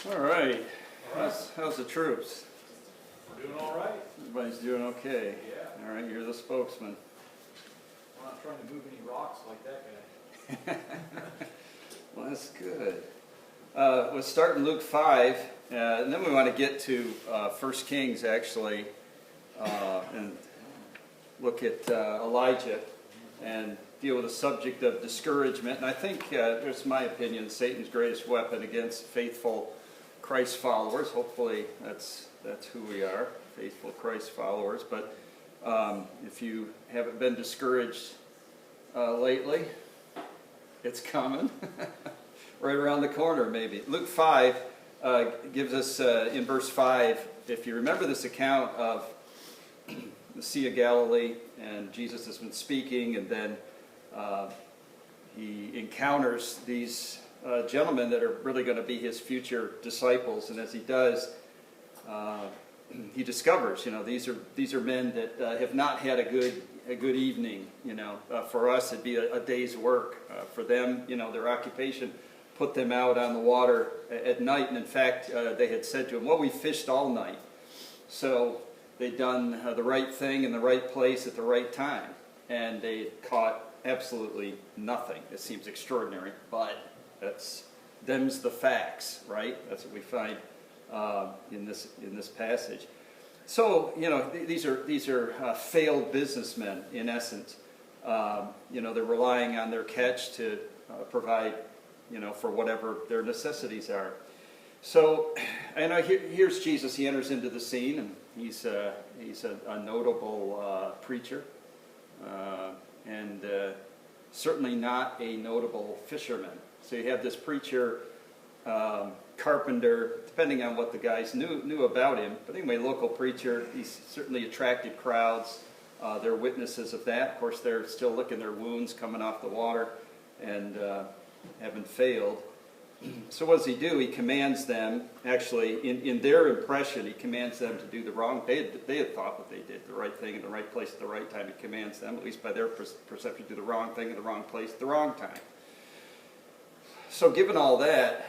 All right. How's the troops? We're doing all right. Everybody's doing okay. Yeah. All right, you're the spokesman. We're not trying to move any rocks like that guy. Well, that's good. We'll start in Luke 5, and then we want to get to 1 Kings, actually, and look at Elijah and deal with the subject of discouragement. And I think, it's my opinion, Satan's greatest weapon against faithful Christ followers. Hopefully that's who we are, faithful Christ followers. But if you haven't been discouraged lately, it's coming. Right around the corner, maybe. Luke 5 gives us, in verse 5, if you remember this account of the Sea of Galilee, and Jesus has been speaking, and then he encounters these gentlemen that are really going to be his future disciples, and as he does, he discovers, these are men that have not had a good evening. For us it'd be a day's work. For them, their occupation put them out on the water at night, and in fact, they had said to him, "Well, we fished all night." So they'd done the right thing in the right place at the right time, and they caught absolutely nothing. It seems extraordinary, but them's the facts, right? That's what we find in this passage. So these are failed businessmen in essence. They're relying on their catch to provide for whatever their necessities are. So, here's Jesus. He enters into the scene, and he's a notable preacher, and certainly not a notable fisherman. So you have this preacher, carpenter, depending on what the guys knew about him. But anyway, local preacher. He's certainly attracted crowds. They're witnesses of that. Of course, they're still licking their wounds coming off the water, and haven't failed. So what does he do? He commands them, actually, in their impression, he commands them to do the wrong. They had thought that they did the right thing in the right place at the right time. He commands them, at least by their perception, to do the wrong thing in the wrong place at the wrong time. So given all that,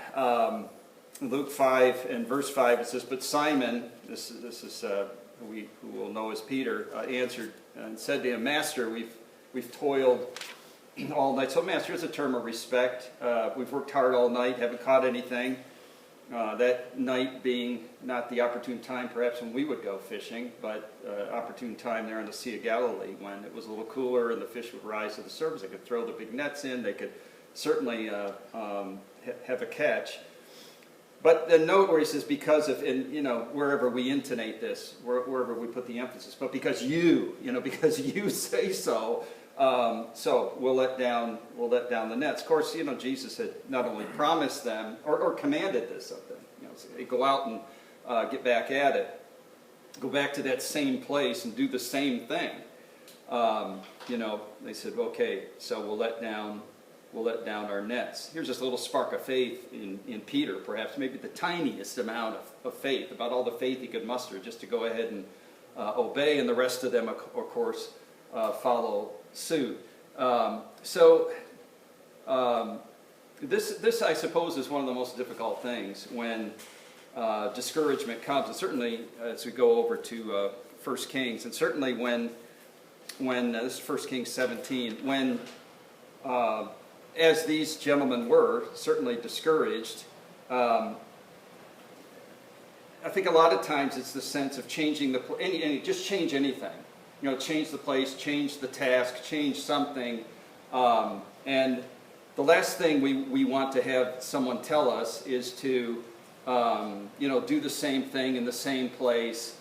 Luke 5 and verse 5, it says, "But Simon," this is who we'll know as Peter, answered and said to him, "Master, we've toiled all night." So master is a term of respect. We've worked hard all night, haven't caught anything. That night being not the opportune time perhaps when we would go fishing, but opportune time there on the Sea of Galilee when it was a little cooler and the fish would rise to the surface. They could throw the big nets in. They could certainly have a catch. But then note where he says, because of, wherever we intonate this, wherever we put the emphasis, but because you say so, so we'll let down the nets. Of course, Jesus had not only promised them or commanded this of them. So they go out and get back at it, go back to that same place and do the same thing. They said, okay, so we'll let down our nets. Here's this little spark of faith in Peter, perhaps maybe the tiniest amount of faith, about all the faith he could muster, just to go ahead and obey, and the rest of them, of course, follow suit. This, I suppose, is one of the most difficult things when discouragement comes, and certainly as we go over to 1 Kings, and certainly when this is 1 Kings 17, when as these gentlemen were certainly discouraged, I think a lot of times it's the sense of changing just change anything. Change the place, change the task, change something. And the last thing we want to have someone tell us is to, do the same thing in the same place,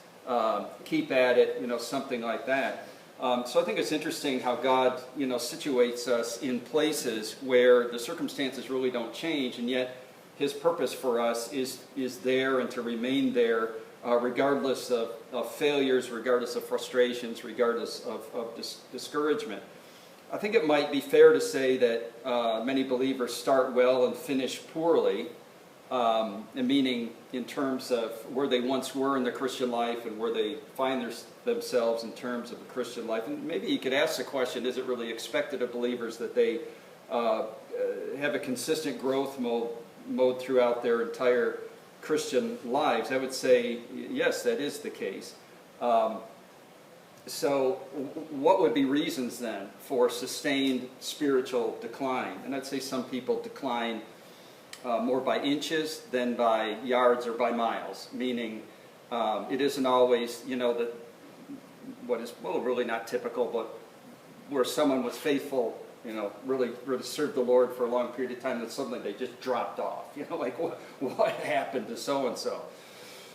keep at it, something like that. So I think it's interesting how God, situates us in places where the circumstances really don't change, and yet His purpose for us is there and to remain there, regardless of failures, regardless of frustrations, regardless of discouragement. I think it might be fair to say that many believers start well and finish poorly, and meaning in terms of where they once were in the Christian life and where they find themselves in terms of the Christian life. And maybe you could ask the question, is it really expected of believers that they have a consistent growth mode throughout their entire Christian lives, I would say, yes, that is the case. So what would be reasons then for sustained spiritual decline? And I'd say some people decline more by inches than by yards or by miles, meaning it isn't always, what is, well, really not typical, but where someone was faithful, really served the Lord for a long period of time, and suddenly they just dropped off. Like what happened to so-and-so?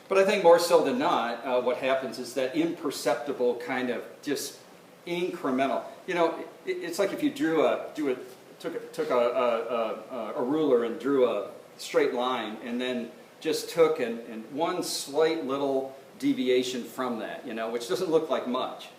But I think more so than not, what happens is that imperceptible kind of just incremental. It's like if you took a ruler and drew a straight line, and then just took and one slight little deviation from that, which doesn't look like much.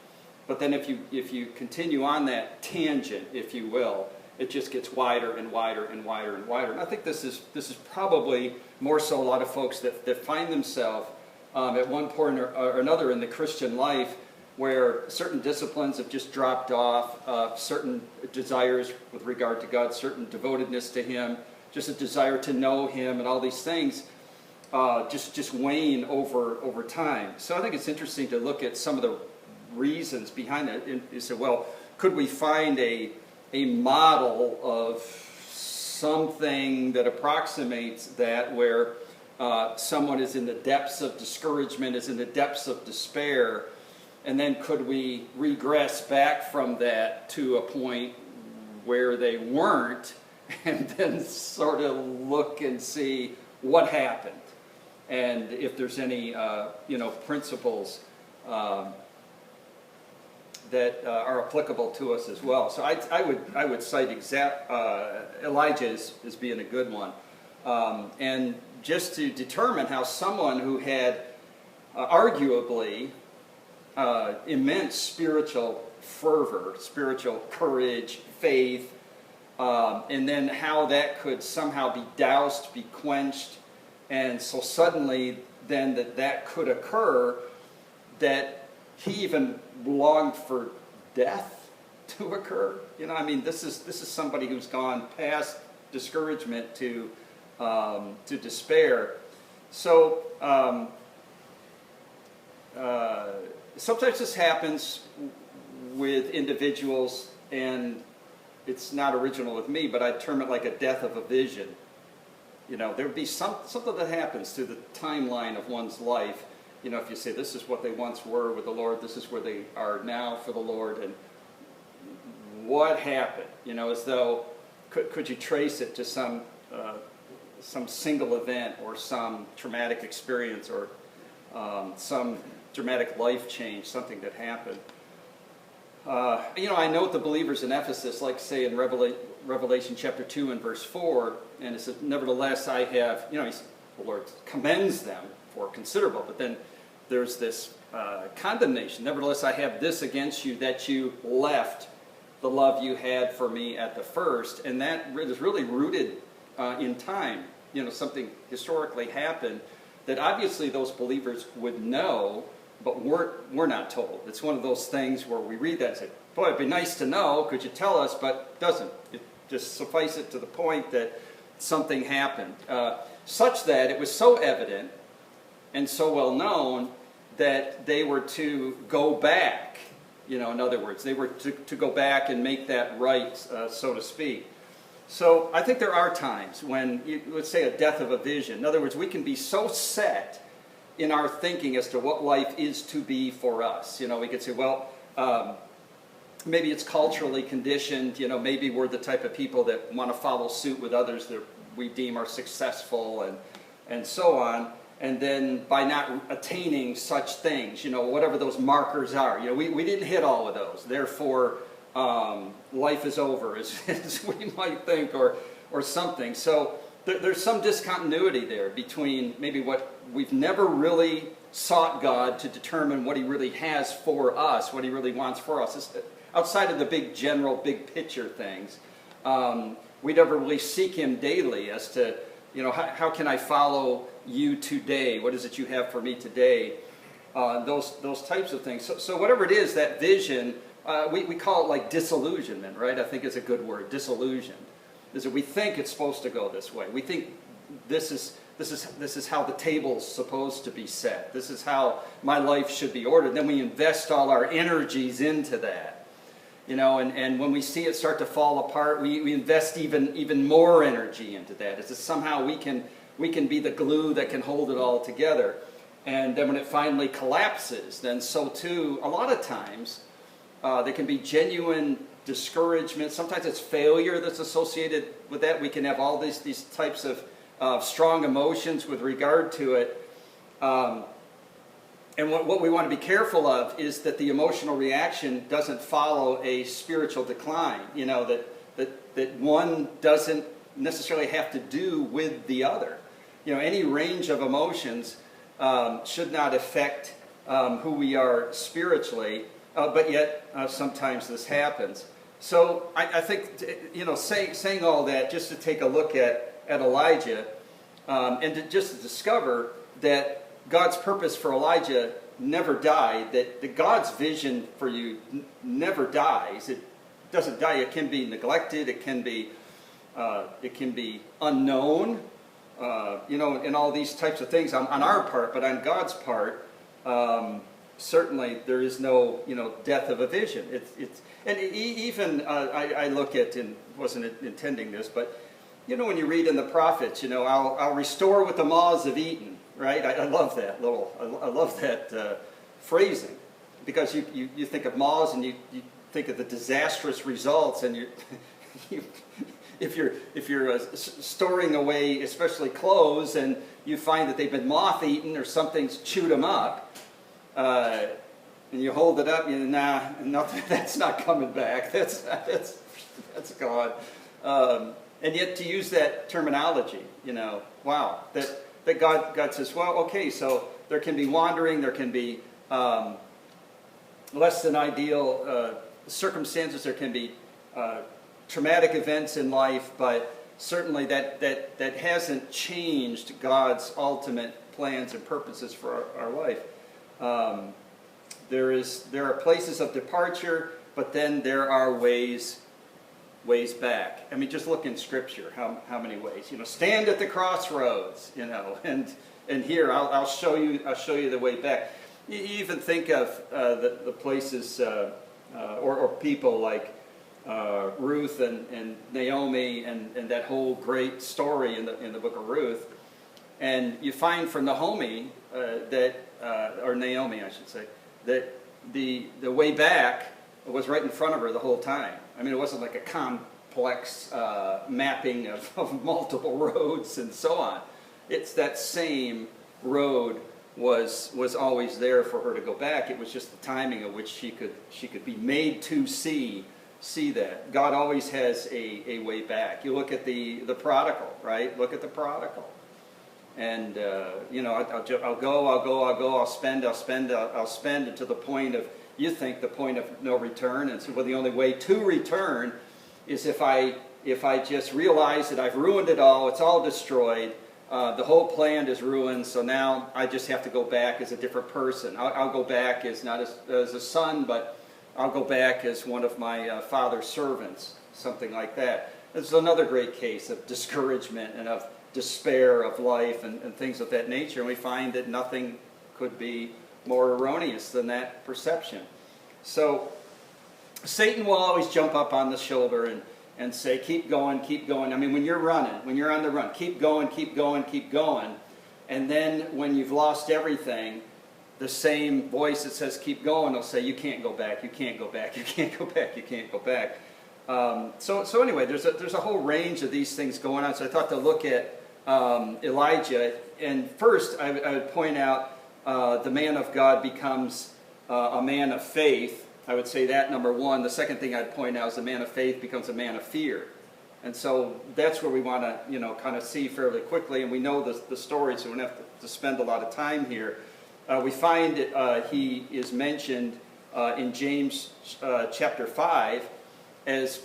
But then if you continue on that tangent, if you will, it just gets wider and wider and wider and wider. And I think this is probably more so a lot of folks that find themselves at one point or another in the Christian life where certain disciplines have just dropped off, certain desires with regard to God, certain devotedness to Him, just a desire to know Him, and all these things just wane over time. So I think it's interesting to look at some of the reasons behind it. And you say, well, could we find a model of something that approximates that, where someone is in the depths of discouragement, is in the depths of despair, and then could we regress back from that to a point where they weren't, and then sort of look and see what happened, and if there's any principles that are applicable to us as well. So I would cite Elijah as being a good one, and just to determine how someone who had arguably immense spiritual fervor, spiritual courage, faith, and then how that could somehow be doused, be quenched, and so suddenly then that could occur, that he even longed for death to occur. This is somebody who's gone past discouragement to despair. So sometimes this happens with individuals, and it's not original with me, but I term it like a death of a vision. There would be something that happens through the timeline of one's life. If you say this is what they once were with the Lord, this is where they are now for the Lord, and what happened? As though, could you trace it to some single event, or some traumatic experience, or some dramatic life change, something that happened? I note the believers in Ephesus, like say in Revelation chapter 2 and verse 4, and it says, nevertheless I have, the Lord commends them for considerable, but then there's this condemnation. Nevertheless I have this against you, that you left the love you had for me at the first. And that is really rooted in time. Something historically happened that obviously those believers would know, but we're not told. It's one of those things where we read that and say, boy, it'd be nice to know, could you tell us? But it doesn't. It just suffice it to the point that something happened, such that it was so evident and so well known that they were to go back. In other words, they were to go back and make that right, so to speak. So I think there are times when, let's say, a death of a vision. In other words, we can be so set in our thinking as to what life is to be for us. We could say, well, maybe it's culturally conditioned. Maybe we're the type of people that want to follow suit with others that we deem are successful, and so on. And then by not attaining such things, whatever those markers are, we didn't hit all of those. Therefore, life is over, as we might think, or something. So there's some discontinuity there between maybe what we've never really sought God to determine what He really has for us, what He really wants for us. It's outside of the big general, big picture things, we never really seek Him daily as to, how can I follow you today? What is it you have for me today? Those types of things. So whatever it is, that vision, we call it like disillusionment, right? I think is a good word, disillusioned. Is that we think it's supposed to go this way. We think this is this is how the table's supposed to be set. This is how my life should be ordered. Then we invest all our energies into that. And when we see it start to fall apart, we invest even more energy into that. As if somehow we can be the glue that can hold it all together. And then when it finally collapses, then so too, a lot of times, there can be genuine discouragement. Sometimes it's failure that's associated with that. We can have all these types of strong emotions with regard to it. And what we want to be careful of is that the emotional reaction doesn't follow a spiritual decline. That one doesn't necessarily have to do with the other. Any range of emotions should not affect who we are spiritually, but yet sometimes this happens. So I think, saying all that just to take a look at Elijah and just to discover that God's purpose for Elijah never died, that God's vision for you never dies. It doesn't die. It can be neglected. It can be unknown. And all these types of things on our part, but on God's part, certainly there is no death of a vision. I look at, and wasn't intending this, but when you read in the prophets, I'll restore what the maws have eaten. Right? I love that I love that phrasing, because you think of maws and you think of the disastrous results, and if you're storing away, especially clothes, and you find that they've been moth-eaten or something's chewed them up, and you hold it up, nothing, that's not coming back. That's gone. And yet to use that terminology, wow, that God says, well, okay, so there can be wandering, there can be less than ideal circumstances, there can be traumatic events in life, but certainly that hasn't changed God's ultimate plans and purposes for our life. There are places of departure, but then there are ways back. I mean, just look in Scripture. How many ways? Stand at the crossroads. And here I'll show you the way back. You even think of the places or people like Ruth and Naomi and that whole great story in the book of Ruth. And you find from Naomi or Naomi, I should say, that the way back was right in front of her the whole time. I mean, it wasn't like a complex mapping of multiple roads and so on. It's that same road was always there for her to go back. It was just the timing of which she could be made to see that. God always has a way back. You look at the prodigal, right? Look at the prodigal. And, I'll go, I'll spend to the point of, you think, the point of no return. And so, well, the only way to return is if I just realize that I've ruined it all, it's all destroyed, the whole plan is ruined, so now I just have to go back as a different person. I'll go back as not as a son, but I'll go back as one of my father's servants, something like that. This is another great case of discouragement and of despair of life and things of that nature, and we find that nothing could be more erroneous than that perception. So Satan will always jump up on the shoulder and say, keep going, keep going. I mean, when you're running, when you're on the run, keep going, keep going, keep going. And then when you've lost everything, the same voice that says keep going will say, you can't go back, you can't go back, you can't go back, you can't go back. So anyway, there's a whole range of these things going on. So I thought to look at Elijah. And first, I would point out the man of God becomes a man of faith. I would say that, number one. The second thing I'd point out is the man of faith becomes a man of fear. And so that's where we want to, kind of see fairly quickly. And we know the story, so we don't have to spend a lot of time here. We find he is mentioned in James chapter 5 as,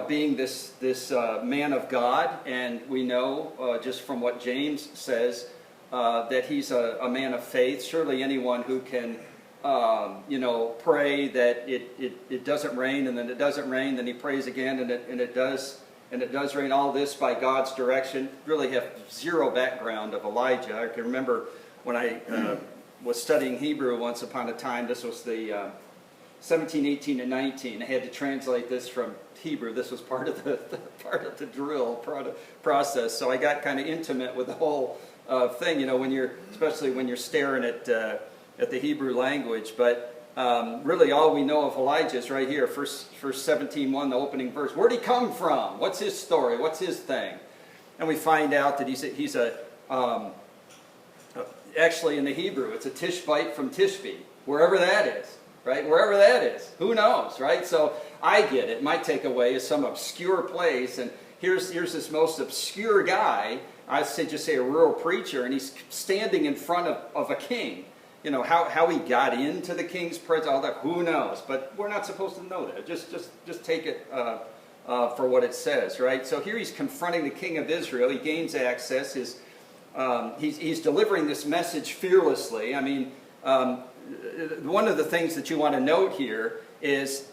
being this man of God. And we know just from what James says that he's a man of faith. Surely anyone who can pray that it doesn't rain, and then it doesn't rain, then he prays again and it does and it does rain. All this by God's direction. Really have zero background of Elijah. I can remember when I was studying Hebrew once upon a time. This was the 17, 18, and 19. I had to translate this from Hebrew. This was part of the drill process. So I got kind of intimate with the whole thing. You know, especially when you're staring at the Hebrew language. But really, all we know of Elijah is right here, verse 17:1, the opening verse. Where'd he come from? What's his story? What's his thing? And we find out that he's actually in the Hebrew, it's a Tishbite from Tishbe, wherever that is, right? Wherever that is, who knows, right? So I get it. My takeaway is some obscure place, and here's this most obscure guy. I say just say a rural preacher, and he's standing in front of a king. You know, how he got into the king's presence, all that, who knows? But we're not supposed to know that. Just take it for what it says, right? So here he's confronting the king of Israel. He gains access. He's delivering this message fearlessly. I mean, one of the things that you want to note here is,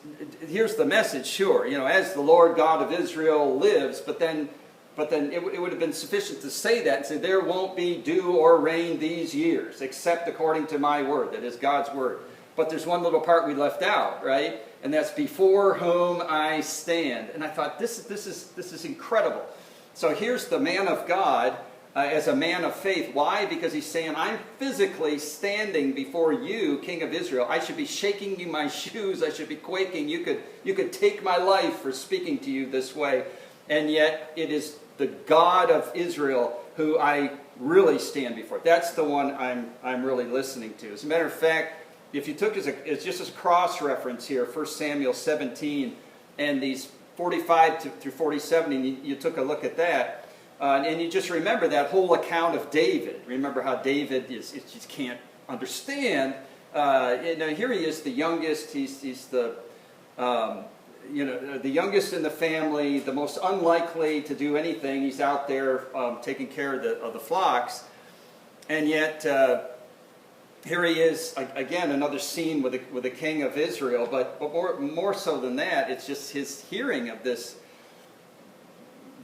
here's the message, sure, you know, as the Lord God of Israel lives, but then it would have been sufficient to say that and say, there won't be dew or rain these years, except according to my word, that is God's word. But there's one little part we left out, right? And that's before whom I stand. And I thought, this is incredible. So here's the man of God as a man of faith. Why? Because he's saying, I'm physically standing before you, King of Israel. I should be shaking you my shoes. I should be quaking. You could take my life for speaking to you this way. And yet it is the God of Israel who I really stand before. That's the one I'm really listening to. As a matter of fact, if you took it's just as a cross-reference here, 1 Samuel 17, and these 45 through 47, and you took a look at that, and you just remember that whole account of David. Remember how David just can't understand. Here he is, the youngest. He's the the youngest in the family, the most unlikely to do anything. He's out there taking care of the flocks, and yet here he is again, another scene with the king of Israel. But more so than that, it's just his hearing of this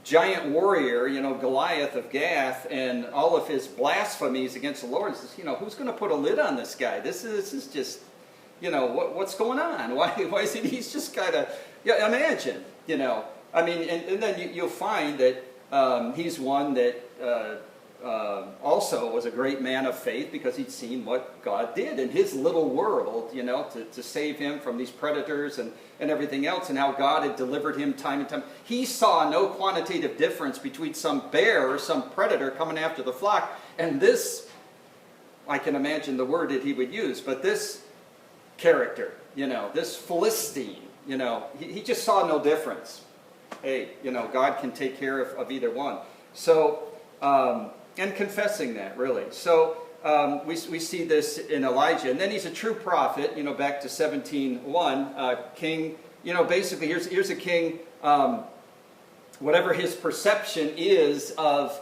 giant warrior, Goliath of Gath, and all of his blasphemies against the Lord. He says, who's going to put a lid on this guy? This is just, what's going on? Why is it? He's just kind of, imagine, I mean, and then you'll find that he's one that also was a great man of faith, because he'd seen what God did in his little world, to save him from these predators and everything else, and how God had delivered him time and time. He saw no quantitative difference between some bear or some predator coming after the flock and this, I can imagine the word that he would use, but this character, this Philistine, he just saw no difference. Hey, God can take care of either one. So, and confessing that, really. So we see this in Elijah. And then he's a true prophet, back to 17:1. King, basically here's a king, whatever his perception is of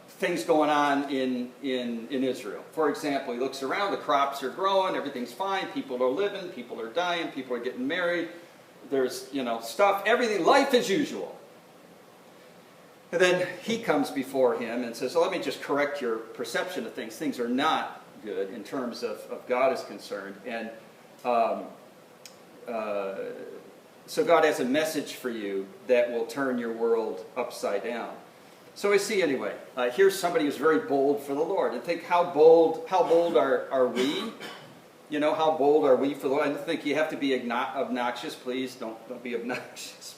things going on in Israel. For example, he looks around, the crops are growing, everything's fine, people are living, people are dying, people are getting married, there's, stuff, everything, life as usual. And then he comes before him and says, let me just correct your perception of things. Things are not good in terms of God is concerned. And so God has a message for you that will turn your world upside down. So we see anyway, here's somebody who's very bold for the Lord. And think, how bold are we? How bold are we for the Lord? I don't think you have to be obnoxious. Please don't be obnoxious.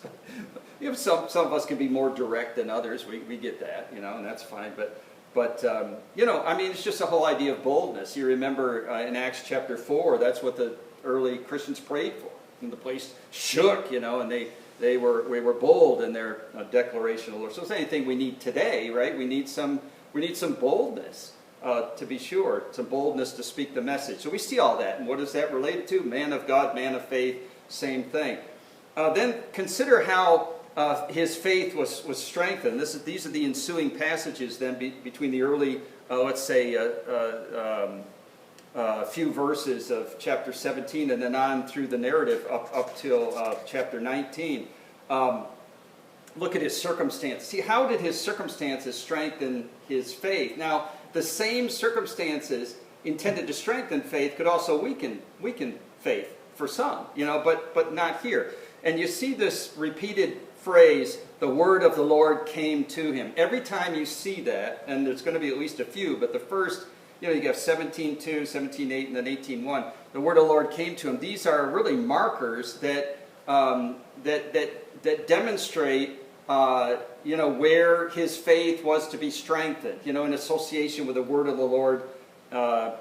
Some of us can be more direct than others. We get that, and that's fine. But I mean, it's just a whole idea of boldness. You remember in Acts chapter 4, that's what the early Christians prayed for. And the place shook, and we were bold in their declaration of the Lord. So it's anything we need today, right? We need some boldness, to be sure, some boldness to speak the message. So we see all that, and what is that related to? Man of God, man of faith, same thing. Then consider how his faith was strengthened. These are the ensuing passages then between the early, let's say, few verses of chapter 17 and then on through the narrative up till chapter 19. look at his circumstances. See, how did his circumstances strengthen his faith? Now, the same circumstances intended to strengthen faith could also weaken faith for some, but not here. And you see this repeated phrase, the word of the Lord came to him. Every time you see that, and there's going to be at least a few, but the first, you have 17:2, 17:8, and then 18:1. The word of the Lord came to him. These are really markers that demonstrate, where his faith was to be strengthened. In association with the word of the Lord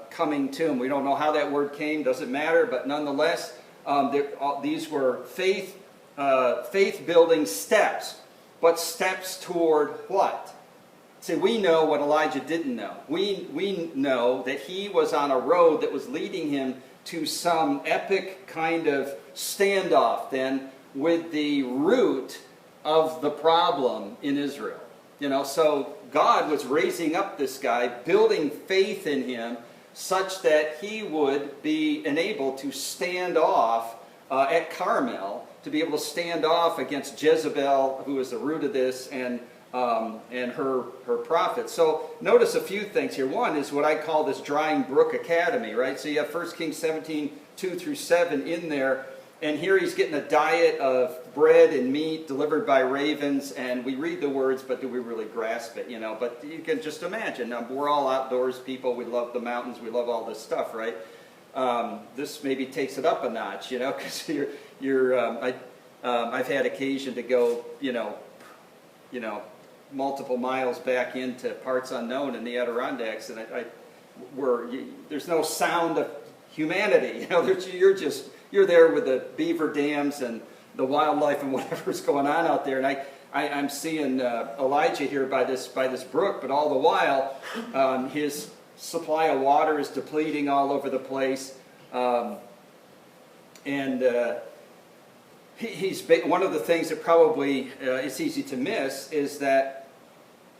coming to him. We don't know how that word came. Doesn't matter. But nonetheless, these were faith-building steps. But steps toward what? See, we know what Elijah didn't know. We know that he was on a road that was leading him to some epic kind of standoff then with the root of the problem in Israel. So God was raising up this guy, building faith in him such that he would be enabled to stand off at Carmel, to be able to stand off against Jezebel, who is the root of this, and her prophets. So notice a few things here. One is what I call this Drying Brook Academy, right? So you have 1 Kings 17:2-7 in there, and here he's getting a diet of bread and meat delivered by ravens, and we read the words, but do we really grasp it, But you can just imagine, we're all outdoors people, we love the mountains, we love all this stuff, right? This maybe takes it up a notch, because I've had occasion to go, multiple miles back into parts unknown in the Adirondacks, and there's no sound of humanity. You're there with the beaver dams and the wildlife and whatever's going on out there. And I'm seeing Elijah here by this brook, but all the while his supply of water is depleting all over the place, he's one of the things that probably is easy to miss is that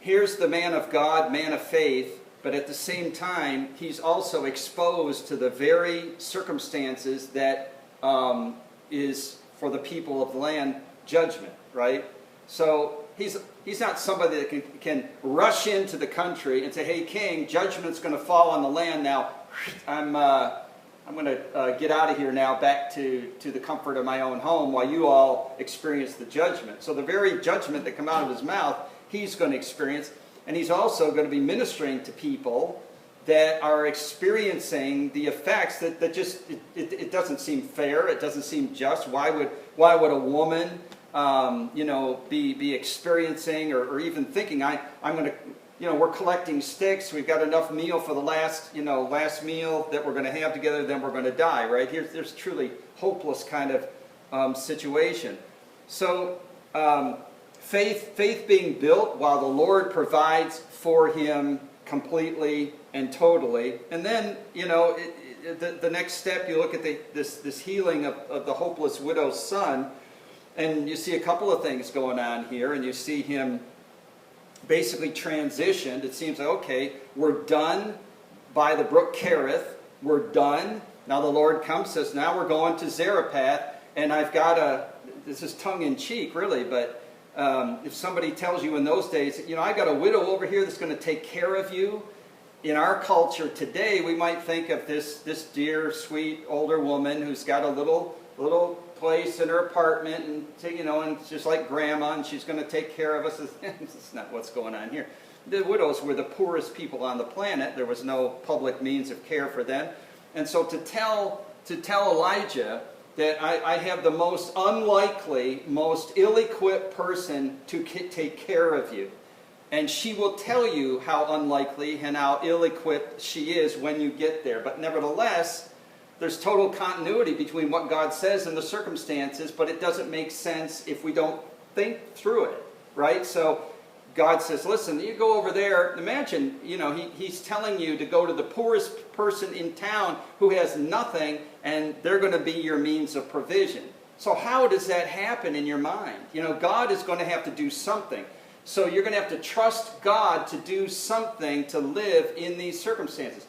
here's the man of God, man of faith, but at the same time he's also exposed to the very circumstances that is for the people of the land judgment, right? So he's not somebody that can rush into the country and say, "Hey, king, judgment's going to fall on the land now. I'm going to get out of here now, back to the comfort of my own home, while you all experience the judgment." So the very judgment that come out of his mouth, he's going to experience, and he's also going to be ministering to people that are experiencing the effects that just it doesn't seem fair. It doesn't seem just. Why would a woman be experiencing or even thinking, I'm going to, we're collecting sticks. We've got enough meal for the last meal that we're going to have together. Then we're going to die. Right here, there's truly hopeless kind of situation. So faith being built while the Lord provides for him completely and totally. And then, the next step, you look at this healing of the hopeless widow's son, and you see a couple of things going on here, and you see him basically transitioned. It seems like, okay, we're done by the brook Kerith. We're done. Now the Lord comes, says, now we're going to Zarephath, and I've got this is tongue-in-cheek, really, but if somebody tells you in those days, I got a widow over here that's going to take care of you. In our culture today, we might think of this dear, sweet, older woman who's got a little place in her apartment, and and just like grandma, and she's going to take care of us. That's not what's going on here. The widows were the poorest people on the planet. There was no public means of care for them. And so to tell Elijah that I have the most unlikely, most ill-equipped person to take care of you. And she will tell you how unlikely and how ill-equipped she is when you get there. But nevertheless, there's total continuity between what God says and the circumstances, but it doesn't make sense if we don't think through it, right? So God says, listen, you go over there. Imagine, he's telling you to go to the poorest person in town who has nothing, and they're going to be your means of provision. So how does that happen in your mind? God is going to have to do something. So you're going to have to trust God to do something to live in these circumstances.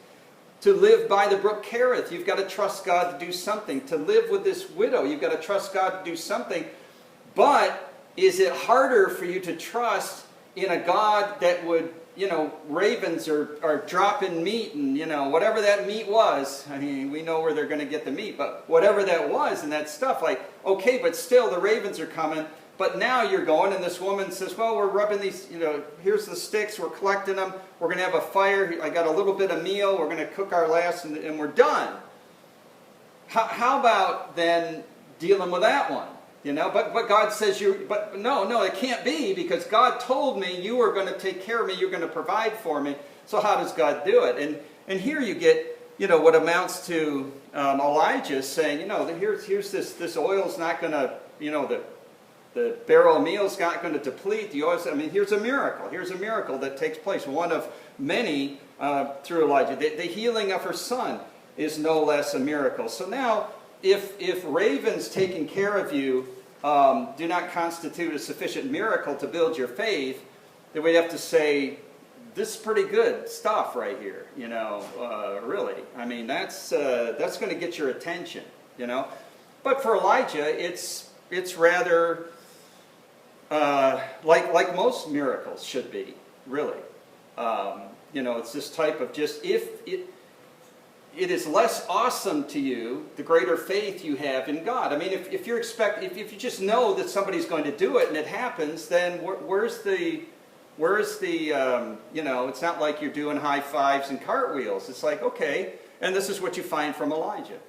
To live by the brook Kerith, you've got to trust God to do something. To live with this widow, you've got to trust God to do something. But is it harder for you to trust in a God that would, ravens are dropping meat and, whatever that meat was. I mean, we know where they're going to get the meat, but whatever that was and that stuff, like, okay, but still the ravens are coming. But now you're going, and this woman says, well, we're rubbing these, here's the sticks, we're collecting them, we're going to have a fire, I got a little bit of meal, we're going to cook our last, and we're done. How about then dealing with that one? But God says no, it can't be, because God told me you are going to take care of me, you're going to provide for me. So how does God do it? And here you get, what amounts to Elijah saying, here's this oil's not going to, the barrel of meal is not going to deplete. The oil, here's a miracle. Here's a miracle that takes place, one of many through Elijah. The healing of her son is no less a miracle. So now, if ravens taking care of you do not constitute a sufficient miracle to build your faith, then we have to say, this is pretty good stuff right here, really. That's going to get your attention, But for Elijah, it's rather like most miracles should be, really. It's this type of just, if it is less awesome to you, the greater faith you have in God. If you just know that somebody's going to do it and it happens, then where's the it's not like you're doing high fives and cartwheels. It's like, okay, and this is what you find from Elijah.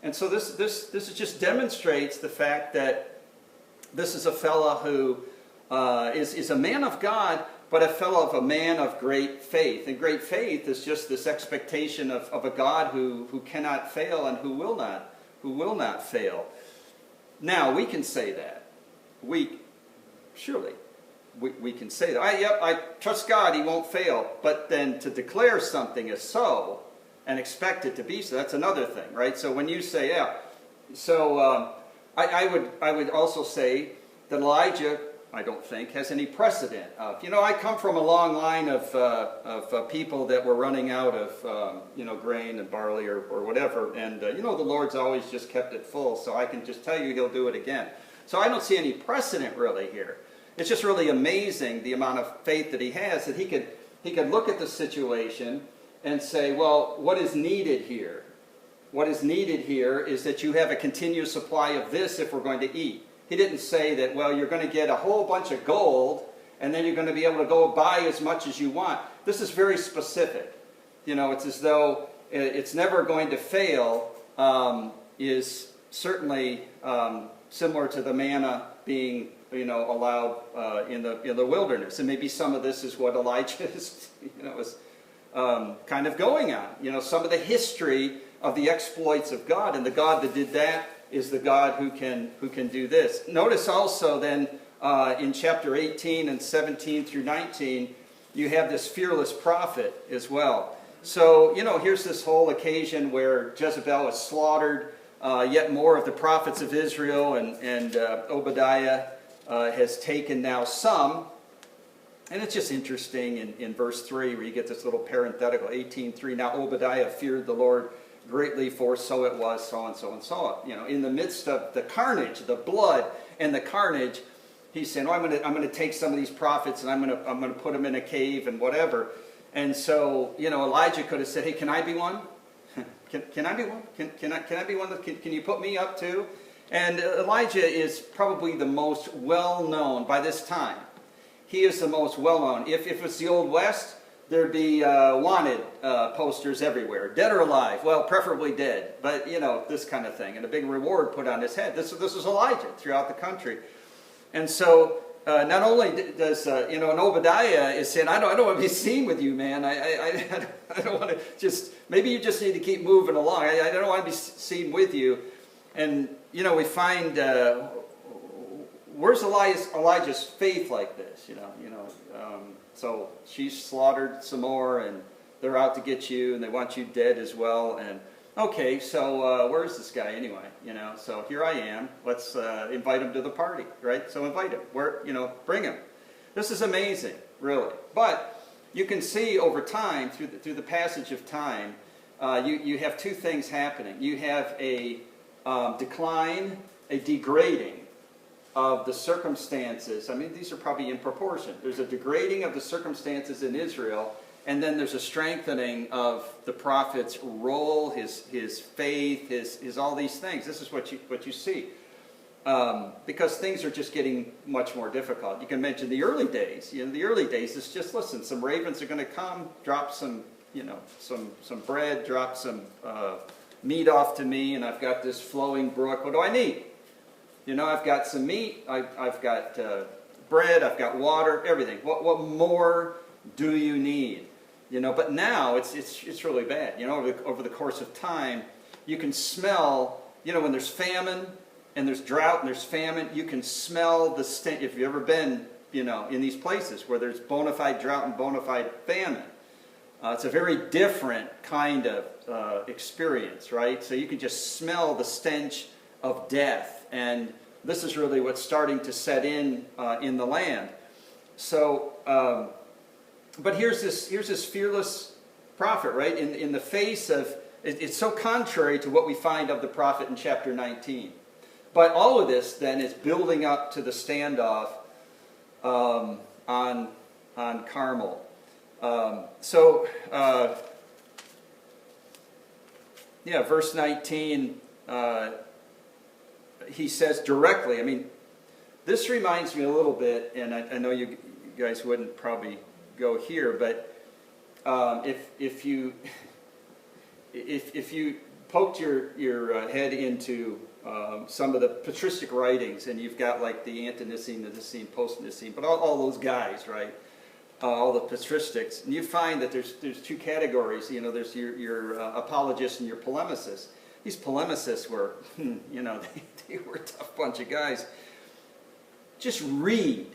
And so this just demonstrates the fact that this is a fella who is a man of God, but a fellow of a man of great faith. And great faith is just this expectation of a God who cannot fail and who will not fail. Now, we can say that. Surely, we can say that. I trust God, He won't fail. But then to declare something as so and expect it to be so, that's another thing, right? So when you say, I would also say that Elijah, I don't think, has any precedent of, I come from a long line of people that were running out of, grain and barley or whatever, and, the Lord's always just kept it full, so I can just tell you He'll do it again. So I don't see any precedent really here. It's just really amazing the amount of faith that he has, that he could look at the situation and say, well, what is needed here? What is needed here is that you have a continuous supply of this if we're going to eat. He didn't say that, well, you're going to get a whole bunch of gold and then you're going to be able to go buy as much as you want. This is very specific. It's as though it's never going to fail is certainly similar to the manna being allowed in the wilderness. And maybe some of this is what Elijah is kind of going on. Some of the history of the exploits of God, and the God that did that is the God who can do this. Notice also then in chapter 18 and 17 through 19, you have this fearless prophet as well. So, here's this whole occasion where Jezebel is slaughtered, yet more of the prophets of Israel, and Obadiah has taken now some. And it's just interesting in verse 3 where you get this little parenthetical, 18:3. Now Obadiah feared the Lord greatly, for so it was, so and so and so. In the midst of the carnage, the blood and the carnage, he's saying, I'm going to take some of these prophets and I'm going to put them in a cave and whatever. And so, Elijah could have said, hey, can I be one? Can I be one? Can I be one? Can you put me up too? And Elijah is probably the most well-known by this time. He is the most well-known. If it's the Old West, there'd be wanted posters everywhere. Dead or alive. Well, preferably dead. But, this kind of thing. And a big reward put on his head. This was Elijah throughout the country. And so, not only does, and Obadiah is saying, I don't want to be seen with you, man. I don't want to just, maybe you just need to keep moving along. I don't want to be seen with you. And, we find, where's Elijah's faith like this, so she's slaughtered some more, and they're out to get you, and they want you dead as well. And okay, so where's this guy anyway? So here I am. Let's invite him to the party, right? So invite him. Bring him. This is amazing, really. But you can see over time, through the passage of time, you have two things happening. You have a decline, a degrading of the circumstances. I mean, these are probably in proportion. There's a degrading of the circumstances in Israel, and then there's a strengthening of the prophet's role, his faith, his all these things. This is what you see. Because things are just getting much more difficult. You can mention the early days. You know, the early days, it's just, listen, some ravens are going to come, drop some, some bread, drop some meat off to me, and I've got this flowing brook. What do I need? I've got some meat, I've got bread, I've got water, everything. What more do you need? But now it's really bad. Over the course of time, you can smell, when there's famine, and there's drought and there's famine, you can smell the stench. If you've ever been, in these places where there's bona fide drought and bona fide famine, it's a very different kind of experience, right? So you can just smell the stench of death, and this is really what's starting to set in the land. So, but here's this fearless prophet, right? In the face of, it's so contrary to what we find of the prophet in chapter 19. But all of this then is building up to the standoff on Carmel. Verse 19, he says directly, I mean, this reminds me a little bit, and I know you guys wouldn't probably go here, but if you poked your head into some of the patristic writings, and you've got like the Ante-Nicene, the Nicene, Post-Nicene, but all those guys, right? All the patristics, and you find that there's two categories. There's your apologists and your polemicists. These polemicists were, they were a tough bunch of guys. Just read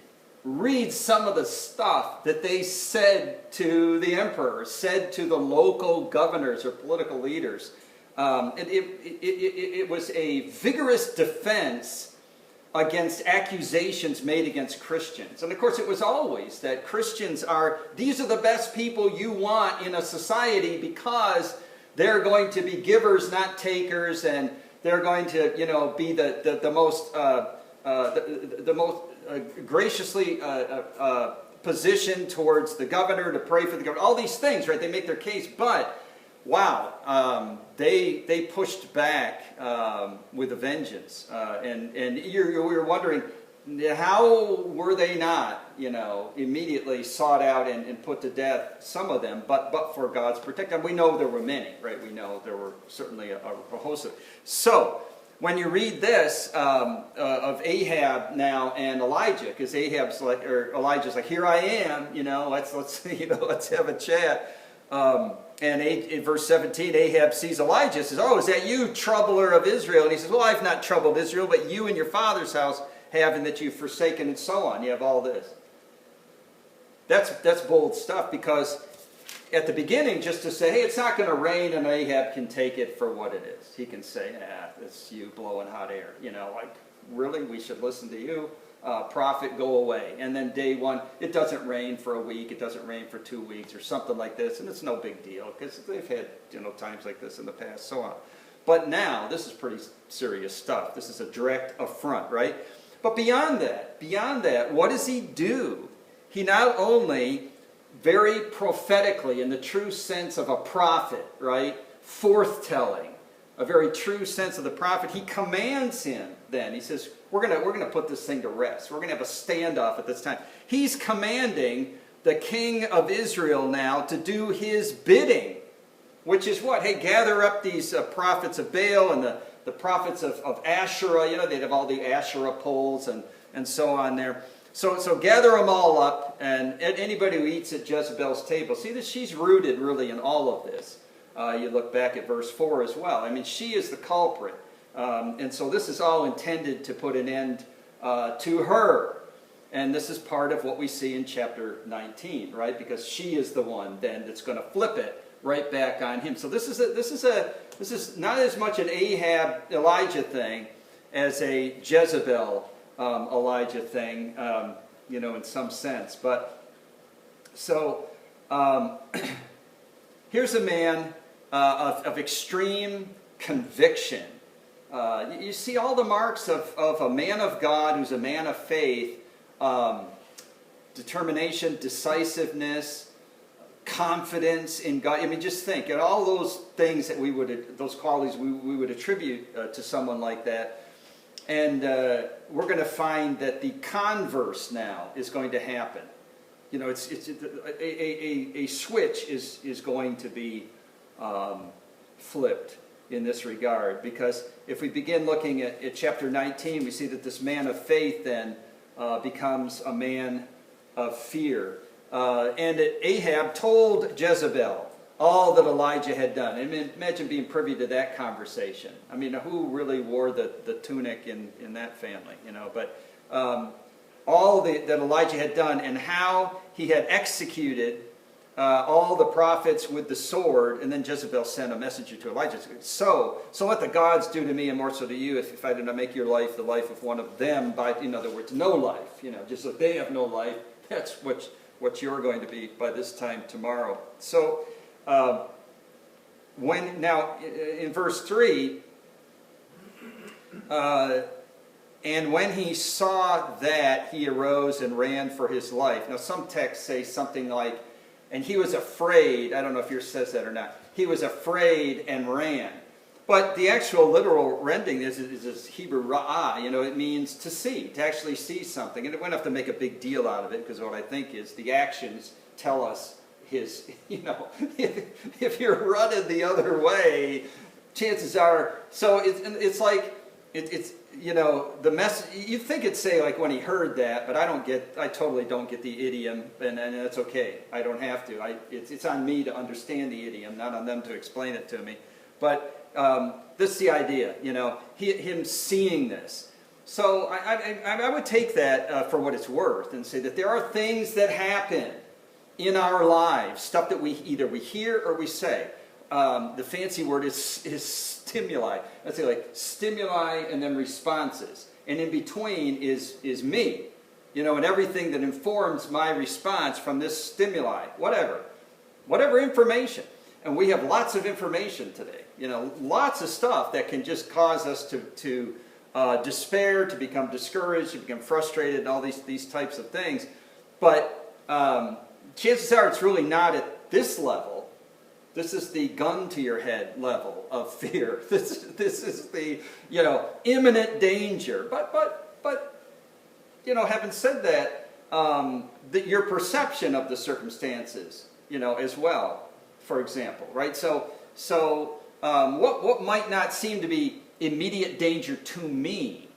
some of the stuff that they said to the emperor, said to the local governors or political leaders. It was a vigorous defense against accusations made against Christians. And of course it was always that Christians these are the best people you want in a society because they're going to be givers, not takers, and they're going to, be the most graciously positioned towards the governor, to pray for the governor. All these things, right? They make their case, but wow, they pushed back with a vengeance, and we were wondering, how were they not, immediately sought out and put to death, some of them, but for God's protection. We know there were many, right? We know there were certainly a host of. So when you read this of Ahab now and Elijah, because Elijah's like, here I am, let's have a chat. And in verse 17, Ahab sees Elijah, says, "Oh, is that you, troubler of Israel?" And he says, "Well, I've not troubled Israel, but you and your father's house have, and that you've forsaken," and so on. You have all this. That's bold stuff, because at the beginning, just to say, hey, it's not going to rain, and Ahab can take it for what it is. He can say, it's you blowing hot air. Really, we should listen to you. Prophet, go away. And then day one, it doesn't rain for a week, it doesn't rain for 2 weeks, or something like this, and it's no big deal, because they've had times like this in the past, so on. But now, this is pretty serious stuff. This is a direct affront, right? But beyond that, what does he do? He not only very prophetically, in the true sense of a prophet, right, forthtelling, a very true sense of the prophet, he commands him then. He says, we're gonna put this thing to rest. We're going to have a standoff at this time. He's commanding the king of Israel now to do his bidding, which is what? Hey, gather up these prophets of Baal and the prophets of Asherah. They'd have all the Asherah poles and so on there. So gather them all up, and anybody who eats at Jezebel's table. See that she's rooted really in all of this. You look back at verse 4 as well. I mean, she is the culprit. And so this is all intended to put an end to her. And this is part of what we see in chapter 19, right? Because she is the one then that's going to flip it right back on him. So this is not as much an Ahab Elijah thing as a Jezebel Elijah thing, in some sense. But so here's a man of extreme conviction. You see all the marks of a man of God who's a man of faith, determination, decisiveness, confidence in God. I mean, just think, and all those things that those qualities we would attribute to someone like that. And we're going to find that the converse now is going to happen. You know, it's a switch is going to be flipped in this regard, because if we begin looking at chapter 19, we see that this man of faith then becomes a man of fear. And Ahab told Jezebel all that Elijah had done. I mean, imagine being privy to that conversation. I mean, who really wore the tunic in that family, you know? But all that Elijah had done, and how he had executed all the prophets with the sword. And then Jezebel sent a messenger to Elijah. So let the gods do to me, and more so to you, if I do not make your life the life of one of them, by, in other words, no life. You know, just so they have no life, that's what you're going to be by this time tomorrow. So in verse 3, and when he saw that, he arose and ran for his life. Now some texts say something like, and he was afraid. I don't know if yours says that or not. He was afraid and ran. But the actual literal rendering is this Hebrew ra'ah. You know, it means to see, to actually see something. And we don't have to make a big deal out of it, because what I think is the actions tell us his, you know, if you're running the other way, chances are, so it's like, it's you know, the message, you'd think it'd say like when he heard that, but I totally don't get the idiom, and that's okay. I don't have to. It's on me to understand the idiom, not on them to explain it to me. But this is the idea, you know, him seeing this. So I would take that for what it's worth and say that there are things that happen in our lives, stuff that either we hear or we say. The fancy word is stimuli. Let's say like stimuli and then responses. And in between is me. You know, and everything that informs my response from this stimuli, whatever information. And we have lots of information today. You know, lots of stuff that can just cause us to despair, to become discouraged, to become frustrated, and all these types of things. But chances are it's really not at this level. This is the gun to your head level of fear. This is the, you know, imminent danger. But you know, having said that, your perception of the circumstances, you know, as well, for example, right? So what might not seem to be immediate danger to me,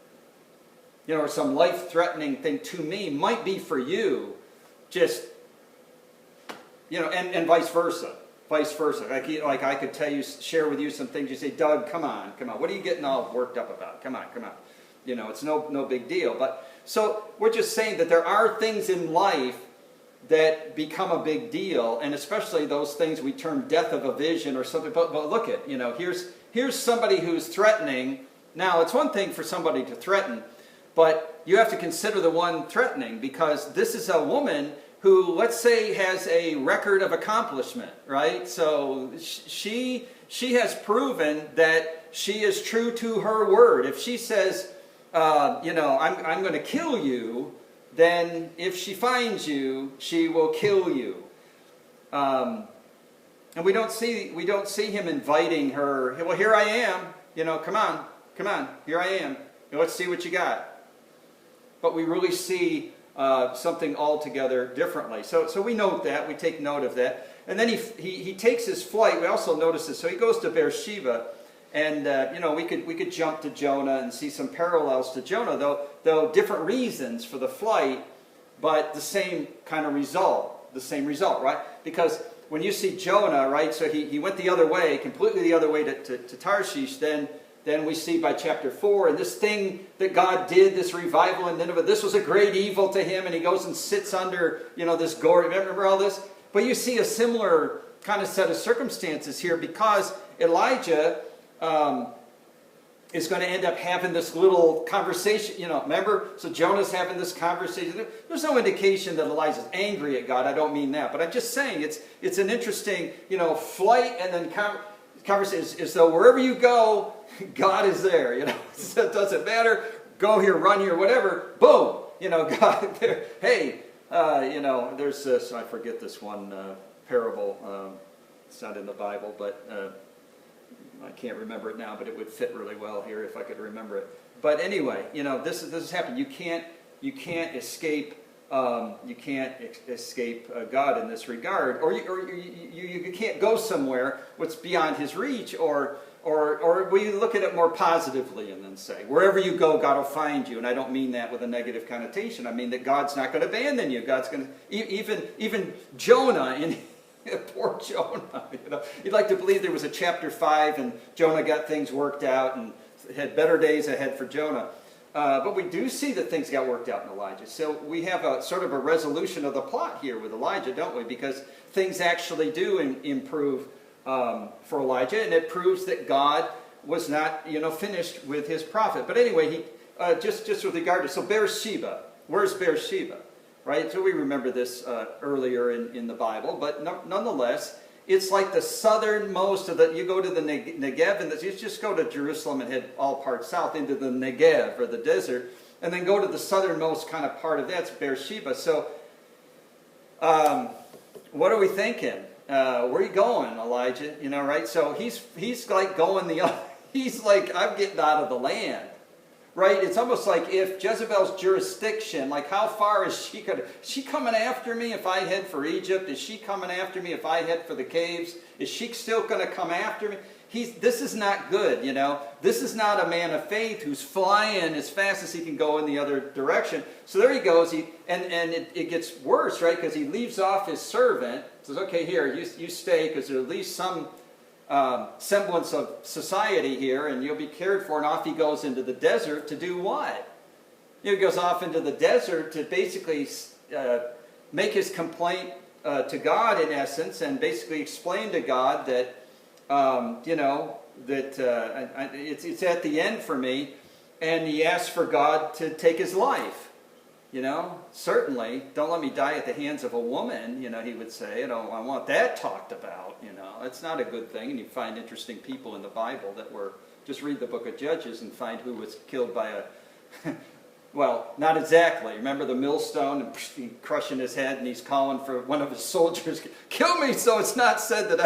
you know, or some life-threatening thing to me, might be for you just, you know, and vice versa. Vice versa. Like I could share with you some things. You say, Doug, come on. What are you getting all worked up about? Come on. You know, it's no big deal. But so we're just saying that there are things in life that become a big deal, and especially those things we term death of a vision or something. But look at, you know, here's somebody who's threatening. Now, it's one thing for somebody to threaten, but you have to consider the one threatening, because this is a woman who, let's say, has a record of accomplishment, right? So she has proven that she is true to her word. If she says, you know, I'm going to kill you, then if she finds you, she will kill you. And we don't see him inviting her. Well, here I am. You know, come on, here I am. Let's see what you got. But we really see something altogether differently. So we note that, we take note of that. And then he takes his flight. We also notice this. So he goes to Beersheba, and you know, we could jump to Jonah and see some parallels to Jonah, though different reasons for the flight, but the same kind of result. The same result, right? Because when you see Jonah, right, so he went the other way, completely the other way to Tarshish, then we see by chapter 4, and this thing that God did, this revival in Nineveh, this was a great evil to him, and he goes and sits under, you know, this gourd. Remember all this? But you see a similar kind of set of circumstances here, because Elijah is going to end up having this little conversation, you know, remember? So Jonah's having this conversation. There's no indication that Elijah's angry at God. I don't mean that. But I'm just saying it's an interesting, you know, flight and then conversation as though wherever you go, God is there. You know, it doesn't matter. Go here, run here, whatever. Boom. You know, God there. Hey, you know, there's this. I forget this one parable. It's not in the Bible, but I can't remember it now. But it would fit really well here if I could remember it. But anyway, you know, this has happened. You can't escape. You can't escape God in this regard, or you can't go somewhere what's beyond His reach, or we look at it more positively and then say, wherever you go, God will find you. And I don't mean that with a negative connotation. I mean that God's not going to abandon you. God's going to even Jonah in. Poor Jonah. You know, you'd like to believe there was a chapter 5 and Jonah got things worked out and had better days ahead for Jonah. But we do see that things got worked out in Elijah. So we have a sort of a resolution of the plot here with Elijah, don't we? Because things actually do improve for Elijah, and it proves that God was not, you know, finished with his prophet. But anyway, he just with regard to, so Beersheba, where's Beersheba? Right? So we remember this earlier in the Bible, but nonetheless, it's like the southernmost of the, you go to the Negev, and you just go to Jerusalem and head all parts south into the Negev, or the desert, and then go to the southernmost kind of part of that's Beersheba. So, what are we thinking? Where are you going, Elijah? You know, right? So he's like going he's like, I'm getting out of the land. Right? It's almost like if Jezebel's jurisdiction, like how far is she coming after me if I head for Egypt? Is she coming after me if I head for the caves? Is she still going to come after me? This is not good, you know. This is not a man of faith who's flying as fast as he can go in the other direction. So there he goes, and it gets worse, right? Because he leaves off his servant, says, okay, here, you stay, because there's at least some semblance of society here, and you'll be cared for. And off he goes into the desert to do what? He goes off into the desert to basically make his complaint to God, in essence, and basically explain to God that you know, that it's at the end for me, and he asks for God to take his life. You know, certainly, don't let me die at the hands of a woman, you know, he would say. You know, I want that talked about, you know. It's not a good thing, and you find interesting people in the Bible that were, just read the book of Judges and find who was killed by a, well, not exactly. Remember the millstone, and he's crushing his head, and he's calling for one of his soldiers, kill me, so it's not said that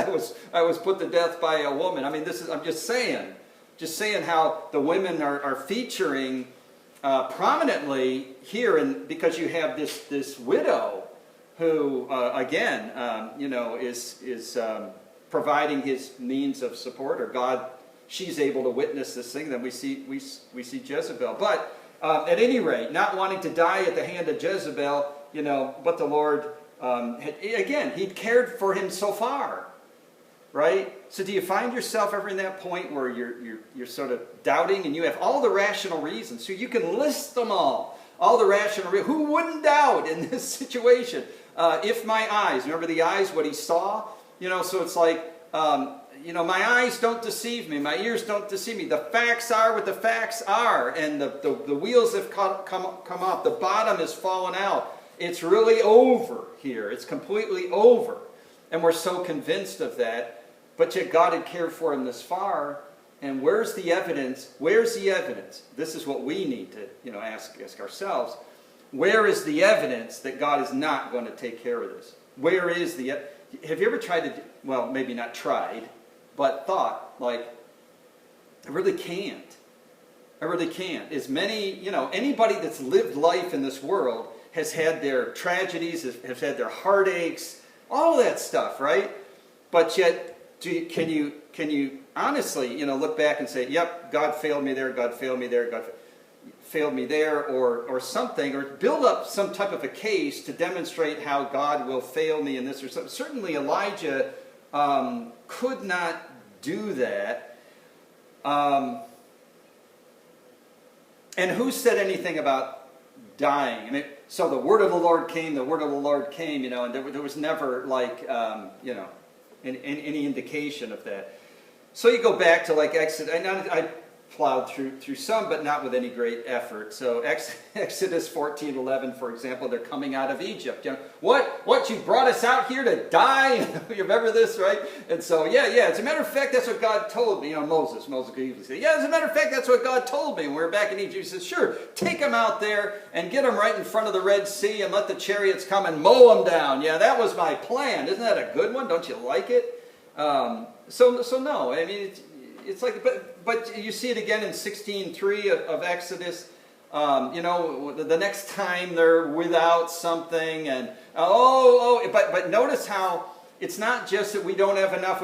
I was put to death by a woman. I mean, I'm just saying how the women are featuring prominently here, and because you have this widow who again you know is providing his means of support, or God, she's able to witness this thing. Then we see Jezebel, but at any rate, not wanting to die at the hand of Jezebel, you know, but the Lord he'd cared for him so far. Right? So do you find yourself ever in that point where you're sort of doubting, and you have all the rational reasons? So you can list them all the rational reasons. Who wouldn't doubt in this situation? If my eyes, remember the eyes, what he saw? You know, so it's like, you know, my eyes don't deceive me. My ears don't deceive me. The facts are what the facts are. And the wheels have come off. The bottom has fallen out. It's really over here. It's completely over. And we're so convinced of that. But yet God had cared for him this far. And where's the evidence? Where's the evidence? This is what we need to, you know, ask ourselves. Where is the evidence that God is not going to take care of this? Where is the... Have you ever tried to... Well, maybe not tried, but thought, like, I really can't. I really can't. As many, you know, anybody that's lived life in this world has had their tragedies, has had their heartaches, all that stuff, right? But yet, can you honestly, you know, look back and say, yep, God failed me there, God failed me there, God failed me there, or something, or build up some type of a case to demonstrate how God will fail me in this or something. Certainly Elijah could not do that. And who said anything about dying? I mean, so the word of the Lord came, you know, and there was never, like, you know, any indication of that. So you go back to, like, Exodus. plowed through some, but not with any great effort. So Exodus 14:11, for example, they're coming out of Egypt. You know, what? You brought us out here to die? You remember this, right? And so, yeah. As a matter of fact, that's what God told me. You know, Moses could easily say, yeah, as a matter of fact, that's what God told me. When we were back in Egypt, he says, sure, take them out there and get them right in front of the Red Sea and let the chariots come and mow them down. Yeah, that was my plan. Isn't that a good one? Don't you like it? So no, I mean, it's like, but you see it again in 16:3 of Exodus. You know, the next time they're without something, and but notice how it's not just that we don't have enough,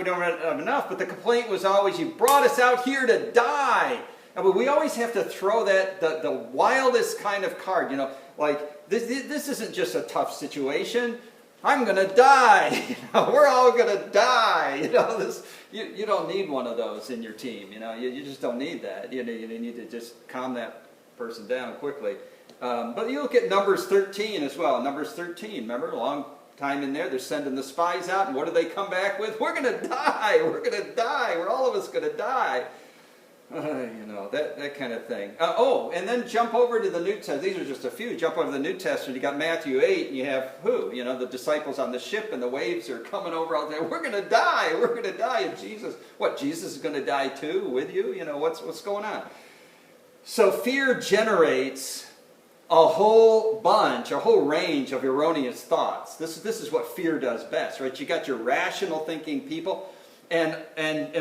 but the complaint was always, you brought us out here to die. And we always have to throw that the wildest kind of card, you know, like this isn't just a tough situation. I'm going to die. You know, we're all going to die. You know, you don't need one of those in your team. You know, you just don't need that. You need to just calm that person down quickly. But you look at Numbers 13 as well. Numbers 13, remember, a long time in there, they're sending the spies out, and what do they come back with? We're going to die. We're going to die. We're all of us going to die. You know, that kind of thing. And then jump over to the New Testament. These are just a few. Jump over to the New Testament. You got Matthew 8, and you have who? You know, the disciples on the ship, and the waves are coming over out there. We're going to die. We're going to die. And Jesus is going to die too with you? You know, what's going on? So fear generates a whole range of erroneous thoughts. This is what fear does best, right? You got your rational thinking people, and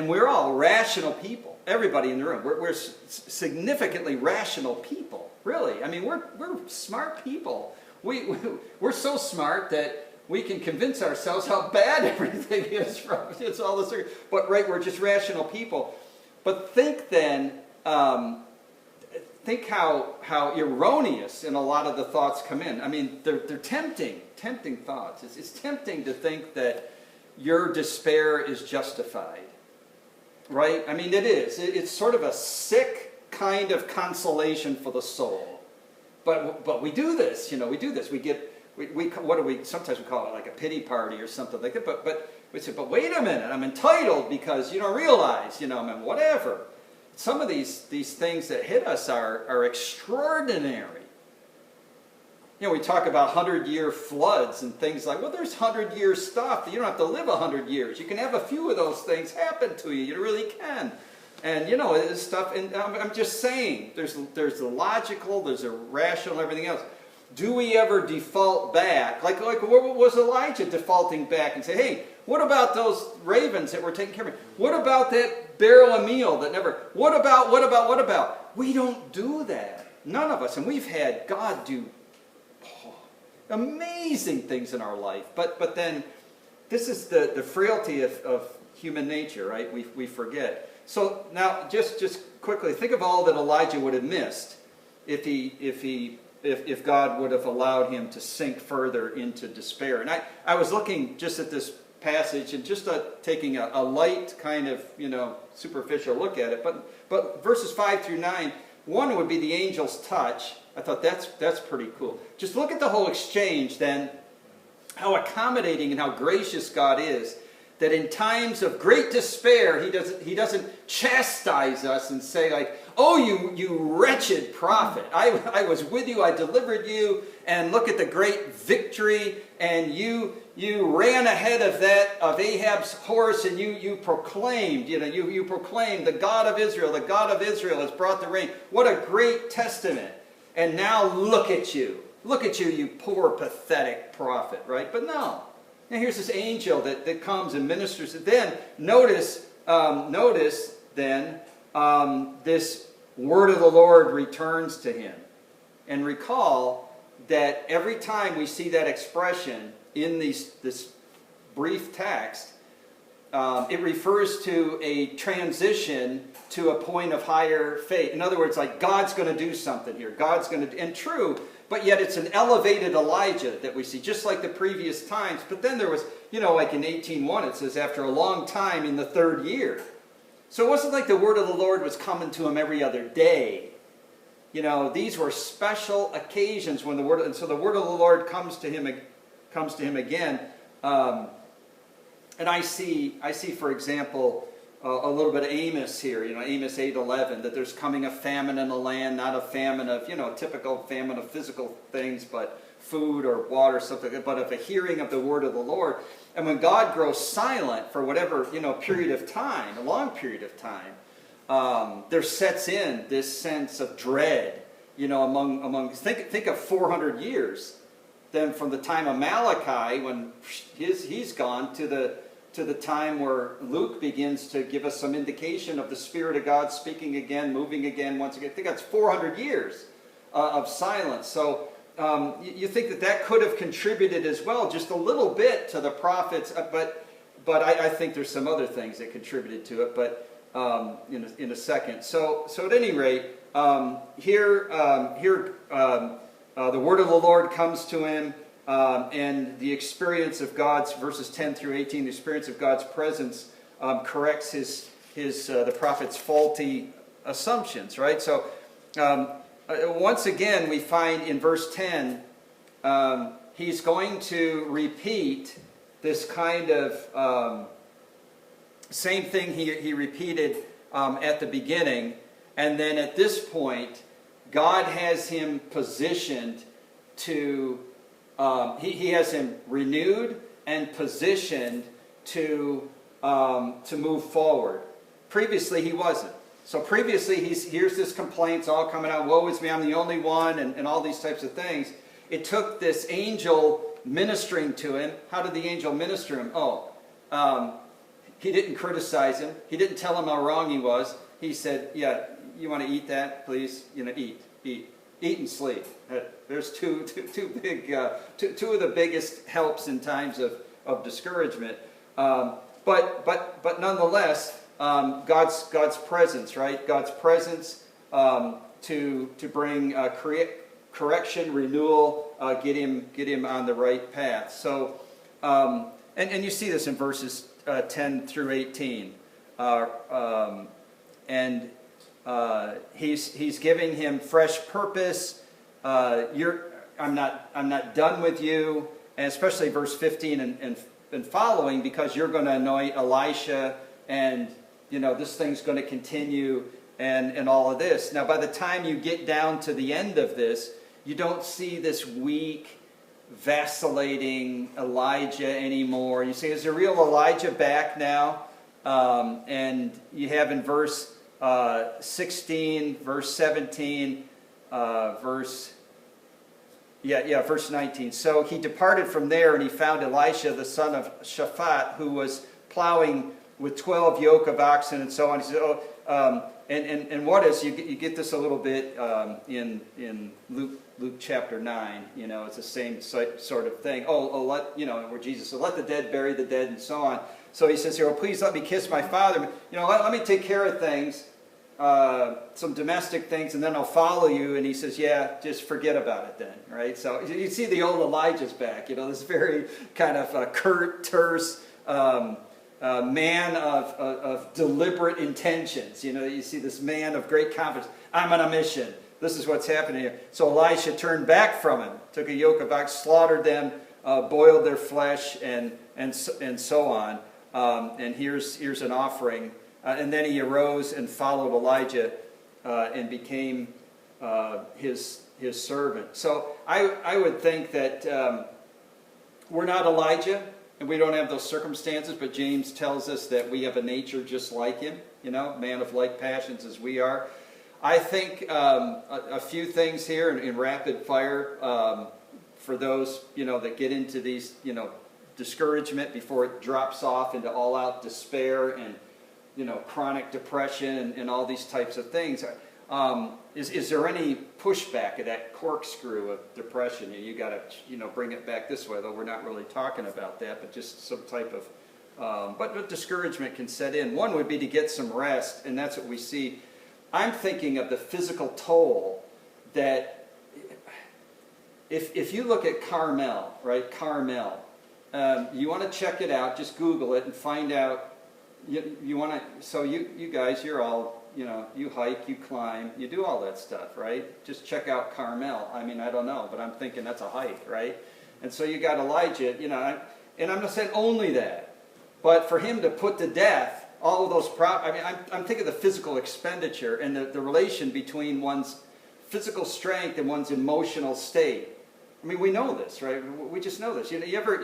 we're all rational people. Everybody in the room, we're significantly rational people. Really, I mean, we're smart people. We're so smart that we can convince ourselves how bad everything is. It's all this, but right, we're just rational people. But think then, think how erroneous in a lot of the thoughts come in. I mean, they're tempting thoughts. It's tempting to think that your despair is justified. Right? I mean, it is. It's sort of a sick kind of consolation for the soul. But we do this, you know, we do this. Sometimes we call it like a pity party or something like that. But we say, but wait a minute, I'm entitled because you don't realize, you know, I mean, whatever. Some of these things that hit us are extraordinary. You know, we talk about 100-year floods and things like, well, there's 100-year stuff. You don't have to live 100 years. You can have a few of those things happen to you. You really can. And, you know, this stuff, and I'm just saying, there's the logical, there's the rational, everything else. Do we ever default back? Like what was Elijah defaulting back and say, hey, what about those ravens that were taking care of me? What about that barrel of meal that never, what about? We don't do that. None of us. And we've had God do amazing things in our life, but then this is the frailty of human nature, right? We forget. So now, just quickly, think of all that Elijah would have missed if God would have allowed him to sink further into despair. And I was looking just at this passage and just taking a light kind of, you know, superficial look at it. But verses 5 through 9, one would be the angel's touch. I thought that's pretty cool. Just look at the whole exchange then, how accommodating and how gracious God is, that in times of great despair, he doesn't chastise us and say like, oh, you wretched prophet, I was with you, I delivered you, and look at the great victory, and you ran ahead of Ahab's horse, and you proclaimed, you proclaimed the God of Israel has brought the rain. What a great testament. And now look at you, you poor pathetic prophet, right? But no. Now here's this angel that comes and ministers. Then notice then this word of the Lord returns to him. And recall that every time we see that expression in this brief text, it refers to a transition to a point of higher faith. In other words, like God's going to do something here. God's going to, and true, but yet it's an elevated Elijah that we see, just like the previous times. But then there was, like in 18:1, it says, after a long time in the 3rd year. So it wasn't like the word of the Lord was coming to him every other day. These were special occasions when the word, and so the word of the Lord comes to him again. And I see, for example, a little bit of Amos here, Amos 8:11, that there's coming a famine in the land, not a famine of, typical famine of physical things, but food or water, something, but of a hearing of the word of the Lord. And when God grows silent for whatever, period of time, a long period of time, there sets in this sense of dread, among think of 400 years, then from the time of Malachi, when he's gone, to the time where Luke begins to give us some indication of the Spirit of God speaking again, moving again, once again. I think that's 400 years of silence. So you think that could have contributed as well, just a little bit to the prophets, but I think there's some other things that contributed to it, but in a second. So at any rate, here the word of the Lord comes to him, and the experience of God's, verses 10 through 18, the experience of God's presence corrects the prophet's faulty assumptions, right? So once again, we find in verse 10, he's going to repeat this kind of same thing he repeated at the beginning, and then at this point, God has him positioned to, he has him renewed and positioned to move forward. Previously, he wasn't. So previously, here's this complaints all coming out, woe is me, I'm the only one, and all these types of things. It took this angel ministering to him. How did the angel minister him? He didn't criticize him. He didn't tell him how wrong he was. He said, yeah, you want to eat that, please? Eat and sleep. There's two of the biggest helps in times of discouragement. But nonetheless, God's presence, right? God's presence to bring correction, renewal, get him on the right path. So, and you see this in verses 10 through 18, and he's giving him fresh purpose. I'm not done with you, and especially verse 15 and following, because you're going to anoint Elisha, and this thing's going to continue, and all of this. Now, by the time you get down to the end of this, you don't see this weak, vacillating Elijah anymore. You say, is the real Elijah back now? And you have in verse 16, verse 17, verse 19. So he departed from there, and he found Elisha, the son of Shaphat, who was plowing with 12 yoke of oxen, and so on. He said, and what is, you get this a little bit in Luke chapter 9, it's the same sort of thing. Where Jesus said, let the dead bury the dead, and so on. So he says here, please let me kiss my father. Let me take care of things, some domestic things, and then I'll follow you. And he says, yeah, just forget about it then, right? So you see the old Elijah's back, this very kind of curt, terse, man of deliberate intentions. You see this man of great confidence. I'm on a mission. This is what's happening here. So Elisha turned back from him, took a yoke of oxen, slaughtered them, boiled their flesh, and so on. And here's an offering. And then he arose and followed Elijah and became his servant. So I would think that we're not Elijah, and we don't have those circumstances, but James tells us that we have a nature just like him, man of like passions as we are. I think a few things here in rapid fire for those, that get into these, discouragement before it drops off into all-out despair and, chronic depression and all these types of things. Is there any pushback of that corkscrew of depression? You got to, bring it back this way, though we're not really talking about that, but just some type of, but discouragement can set in. One would be to get some rest, and that's what we see. I'm thinking of the physical toll that, if you look at Carmel, right, Carmel, you want to check it out, just Google it and find out, you want to, so you guys, you're all, you hike, you climb, you do all that stuff, right? Just check out Carmel. I mean, I don't know, but I'm thinking that's a hike, right? And so you got Elijah, and I'm not saying only that, but for him to put to death all of those I'm thinking of the physical expenditure and the relation between one's physical strength and one's emotional state. I mean, we know this, right? We just know this. You ever,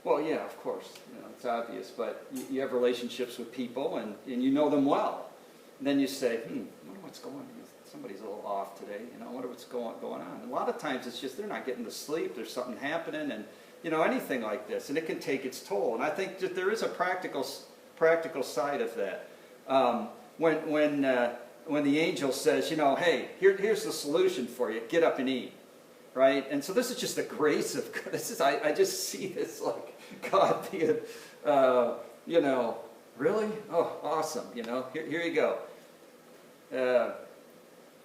well, yeah, of course, it's obvious, but you have relationships with people and you know them well. And then you say, I wonder what's going on. Somebody's a little off today, I wonder what's going on. And a lot of times it's just they're not getting to sleep, there's something happening, and anything like this, and it can take its toll. And I think that there is a practical side of that. When the angel says, hey, here's the solution for you, get up and eat, right? And so this is just the grace of God. I just see this like God being, really? Oh, awesome, here you go.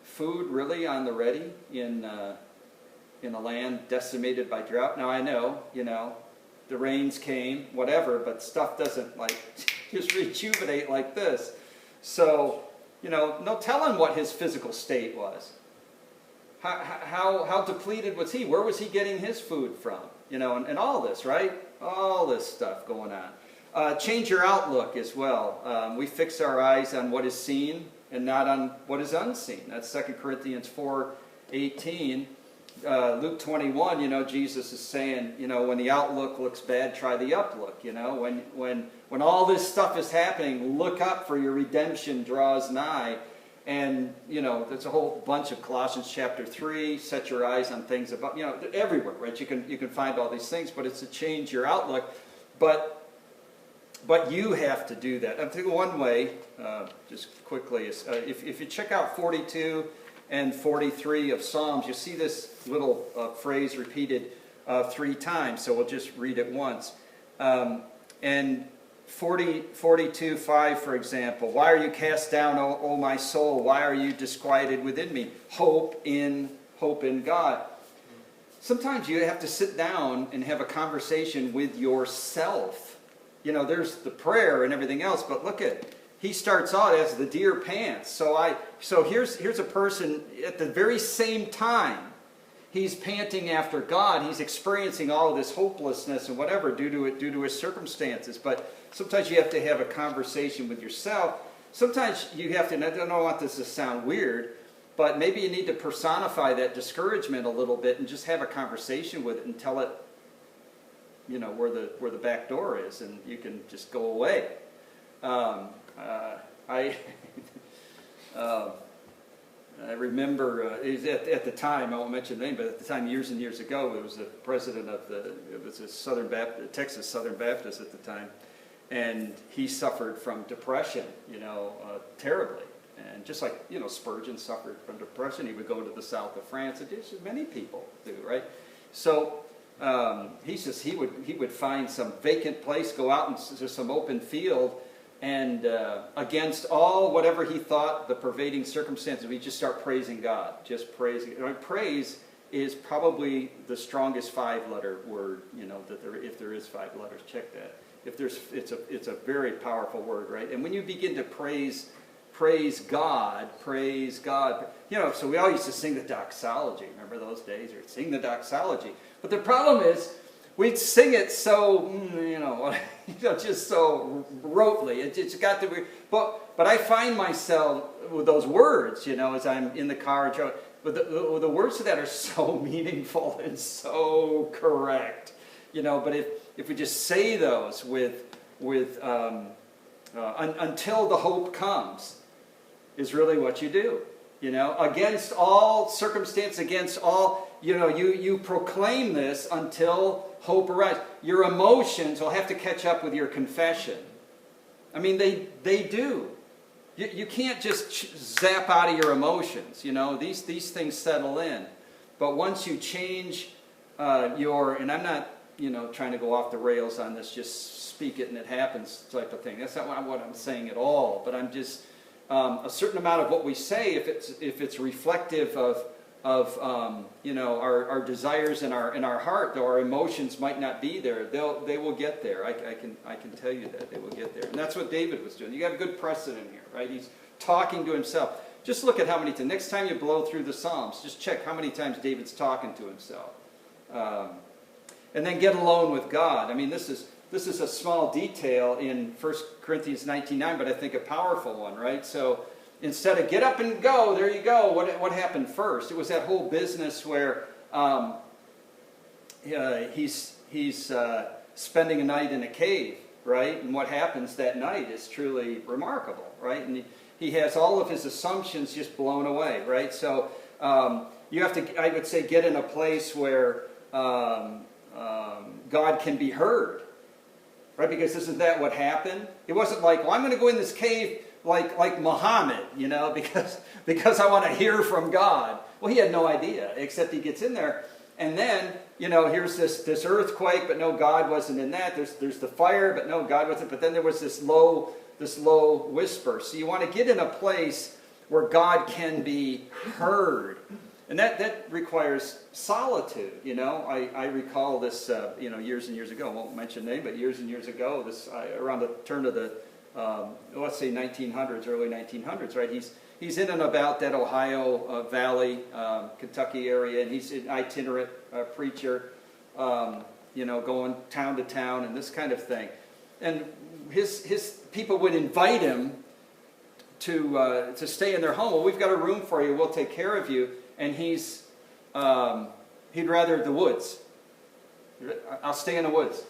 Food really on the ready in a land decimated by drought. Now I know, the rains came, whatever, but stuff doesn't just rejuvenate like this. So, no telling what his physical state was. How depleted was he? Where was he getting his food from? And all this, right? All this stuff going on. Change your outlook as well. We fix our eyes on what is seen and not on what is unseen. That's 2 Corinthians 4:18. Luke 21, Jesus is saying, when the outlook looks bad, try the uplook. When all this stuff is happening, look up, for your redemption draws nigh. And, there's a whole bunch of Colossians chapter 3, set your eyes on things above, everywhere, right? You can find all these things, but it's to change your outlook. But you have to do that. I think one way, just quickly, is if you check out 42 and 43 of Psalms, you see this little phrase repeated 3 times, so we'll just read it once. And 42:5, for example, why are you cast down, O my soul? Why are you disquieted within me? Hope in God. Sometimes you have to sit down and have a conversation with yourself. There's the prayer and everything else, but look at, he starts out as the deer pants. So here's a person at the very same time he's panting after God. He's experiencing all of this hopelessness and whatever due to his circumstances. But sometimes you have to have a conversation with yourself. Sometimes you have to, and I don't want this to sound weird, but maybe you need to personify that discouragement a little bit and just have a conversation with it and tell it, where the back door is, and you can just go away. I remember at the time, I won't mention the name, but at the time, years and years ago, it was the president of it was a Texas Southern Baptist at the time, and he suffered from depression, terribly. And just like, Spurgeon suffered from depression, he would go to the south of France, and just many people do, right? So he says he would find some vacant place, go out into some open field, and against all whatever he thought the pervading circumstances, we just start praising God, just praising. Praise is probably the strongest 5-letter word, if there is 5 letters, check that. It's a very powerful word, right? And when you begin to praise God. So we all used to sing the doxology. Remember those days? Or sing the doxology. But the problem is, we'd sing it so, just so rotely. It's got to be. But I find myself with those words, as I'm in the car. But the words of that are so meaningful and so correct, But if we just say those until the hope comes, is really what you do. Against all circumstance, against all, you proclaim this until hope arrives. Your emotions will have to catch up with your confession. I mean, they do. You can't just zap out of your emotions. These things settle in. But once you change and I'm not, trying to go off the rails on this, just speak it and it happens type of thing. That's not what I'm saying at all. But I'm just, a certain amount of what we say, if it's reflective of our desires in our heart, though our emotions might not be there, they will get there. I can tell you that they will get there, and that's what David was doing. You got a good precedent here, right? He's talking to himself. Just look at how many times. Next time you blow through the Psalms, just check how many times David's talking to himself, and then get alone with God. I mean, this is this is a small detail in 1 Corinthians 19:9, but I think a powerful one, right? So instead of get up and go, there you go. What happened first? It was that whole business where he's spending a night in a cave, right? And what happens that night is truly remarkable, right? And he has all of his assumptions just blown away, right? So you have to, I would say, get in a place where God can be heard, right? Because isn't that what happened? It wasn't like, well, I'm going to go in this cave like Muhammad, you know, because I want to hear from God. Well, he had no idea, except he gets in there. And then, you know, here's this earthquake, but no, God wasn't in that. There's the fire, but no, God wasn't. But then there was this low whisper. So you want to get in a place where God can be heard. And that requires solitude, you know. I recall this, you know, years and years ago. I won't mention name, but years and years ago, around the turn of the, let's say 1900s, early 1900s, right? He's in and about that Ohio Valley, Kentucky area, and he's an itinerant preacher, you know, going town to town and this kind of thing. And his people would invite him to stay in their home. Well, we've got a room for you. We'll take care of you. And he'd rather the woods. I'll stay in the woods.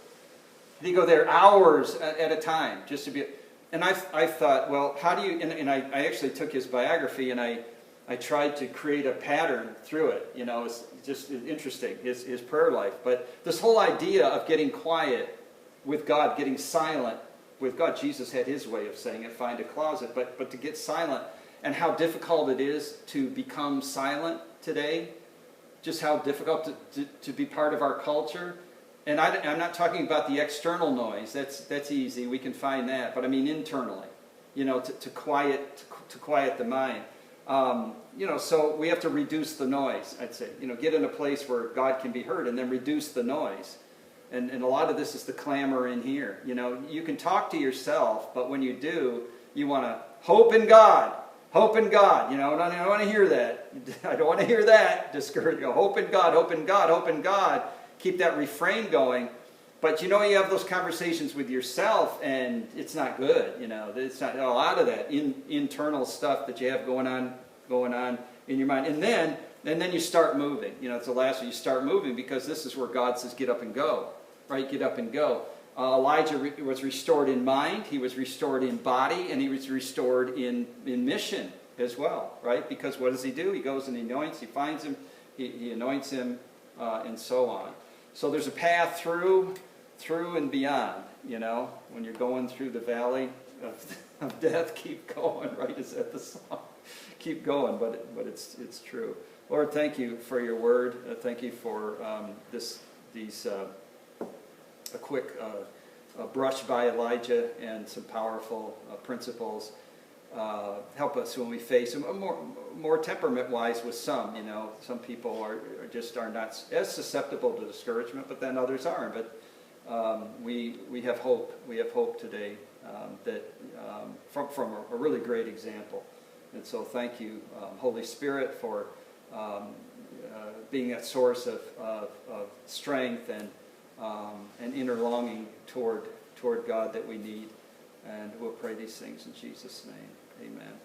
He'd go there hours at a time just to be. And I thought, well, how do you? And I actually took his biography and I tried to create a pattern through it. You know, it's just interesting, his prayer life. But this whole idea of getting quiet with God, getting silent with God. Jesus had his way of saying it, find a closet. But to get silent, and how difficult it is to become silent today. Just how difficult to be part of our culture. And I'm not talking about the external noise. That's easy. We can find that. But I mean internally, you know, to quiet the mind. You know, so we have to reduce the noise, I'd say. You know, get in a place where God can be heard and then reduce the noise. And a lot of this is the clamor in here. You know, you can talk to yourself, but when you do, you want to hope in God. Hope in God. You know, I don't want to hear that. I don't want to hear that. Discourage. Hope in God, hope in God, hope in God. Keep that refrain going. But you know, you have those conversations with yourself, and it's not good. You know, it's not a lot of that internal stuff that you have going on in your mind. And then you start moving. You know, it's the last one. You start moving because this is where God says, "Get up and go." Right? Get up and go. Elijah was restored in mind, he was restored in body, and he was restored in mission as well, right? Because what does he do? He goes and he anoints, he finds him, he anoints him, and so on. So there's a path through and beyond, you know. When you're going through the valley of death, keep going, right? Is that the song? Keep going, but it's true. Lord, thank you for your word. Thank you for a quick brush by Elijah and some powerful principles. Help us when we face them. More temperament-wise with some, you know. Some people are not as susceptible to discouragement, but then others aren't. But we have hope. We have hope today from a really great example. And so thank you, Holy Spirit, for being that source of strength and inner longing toward God that we need. And we'll pray these things in Jesus' name. Amen.